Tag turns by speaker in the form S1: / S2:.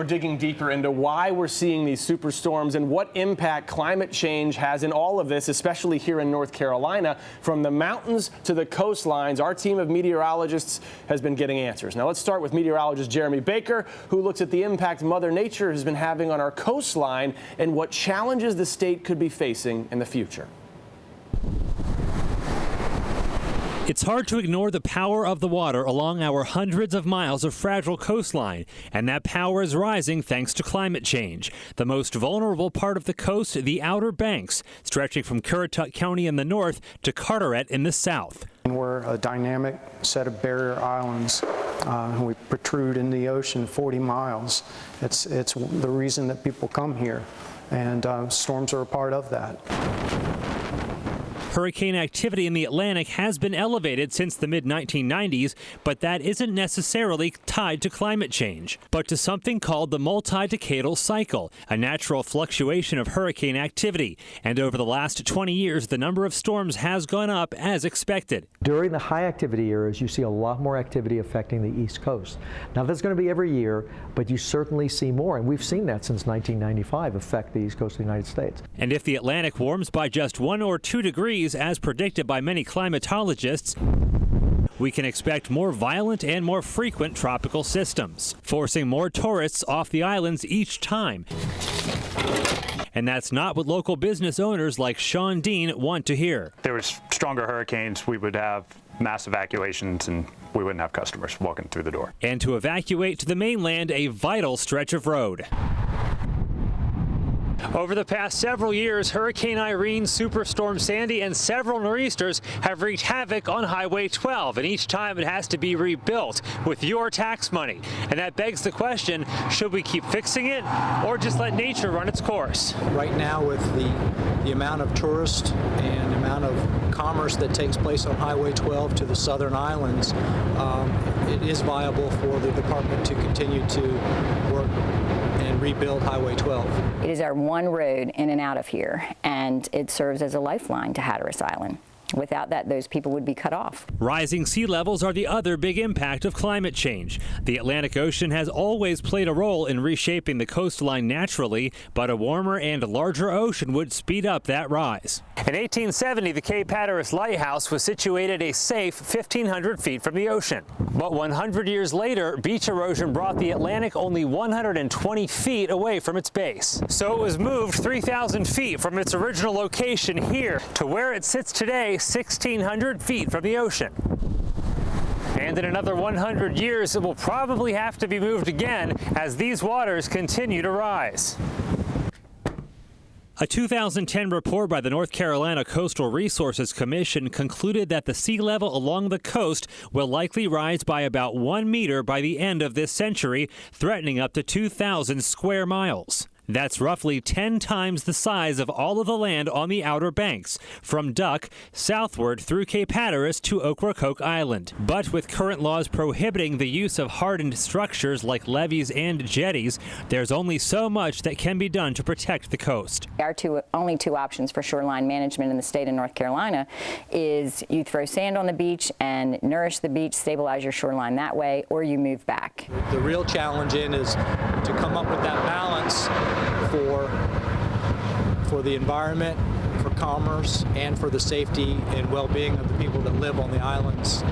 S1: digging deeper into why we're seeing these superstorms and what impact climate change has in all of this, especially here in North Carolina. From the mountains to the coastlines, our team of meteorologists has been getting answers. Now let's start with meteorologist Jeremy Baker, who looks at the impact Mother Nature has been having on our coastline and what challenges the state could be facing in the future.
S2: It's hard to ignore the power of the water along our hundreds of miles of fragile coastline, and that power is rising thanks to climate change. The most vulnerable part of the coast, the Outer Banks, stretching from Currituck County in the north to Carteret in the south.
S3: We're a dynamic set of barrier islands. We protrude in the ocean 40 miles. It's the reason that people come here, and storms are a part of that.
S2: Hurricane activity in the Atlantic has been elevated since the mid-1990s, but that isn't necessarily tied to climate change, but to something called the multi-decadal cycle, a natural fluctuation of hurricane activity. And over the last 20 years, the number of storms has gone up as expected.
S4: During the high activity eras, you see a lot more activity affecting the East Coast. Now, that's going to be every year, but you certainly see more, and we've seen that since 1995 affect the East Coast of the United States.
S2: And if the Atlantic warms by just 1 or 2 degrees, as predicted by many climatologists, we can expect more violent and more frequent tropical systems, forcing more tourists off the islands each time. And that's not what local business owners like Sean Dean want to hear.
S5: If there was stronger hurricanes, we would have mass evacuations and we wouldn't have customers walking through the door.
S2: And to evacuate to the mainland, a vital stretch of road. Over the past several years, Hurricane Irene, Superstorm Sandy, and several nor'easters have wreaked havoc on Highway 12, and each time it has to be rebuilt with your tax money. And that begs the question, should we keep fixing it or just let nature run its course?
S6: Right now, with the amount of tourists and the amount of commerce that takes place on Highway 12 to the southern islands, it is viable for the department to continue to work and rebuild Highway 12.
S7: It is our one road in and out of here, and it serves as a lifeline to Hatteras Island. Without that, those people would be cut off.
S2: Rising sea levels are the other big impact of climate change. The Atlantic Ocean has always played a role in reshaping the coastline naturally, but a warmer and larger ocean would speed up that rise. In 1870, the Cape Hatteras Lighthouse was situated a safe 1,500 feet from the ocean. But 100 years later, beach erosion brought the Atlantic only 120 feet away from its base. So it was moved 3,000 feet from its original location here to where it sits today, 1,600 feet from the ocean. And in another 100 years, it will probably have to be moved again as these waters continue to rise. A 2010 report by the North Carolina Coastal Resources Commission concluded that the sea level along the coast will likely rise by about 1 meter by the end of this century, threatening up to 2,000 square miles. That's roughly 10 times the size of all of the land on the Outer Banks, from Duck southward through Cape Hatteras to Ocracoke Island. But with current laws prohibiting the use of hardened structures like levees and jetties, there's only so much that can be done to protect the coast.
S7: Our only two options for shoreline management in the state of North Carolina is you throw sand on the beach and nourish the beach, stabilize your shoreline that way, or you move back.
S6: The real challenge is to come up with that balance for the environment, for commerce, and for the safety and well-being of the people that live on the islands.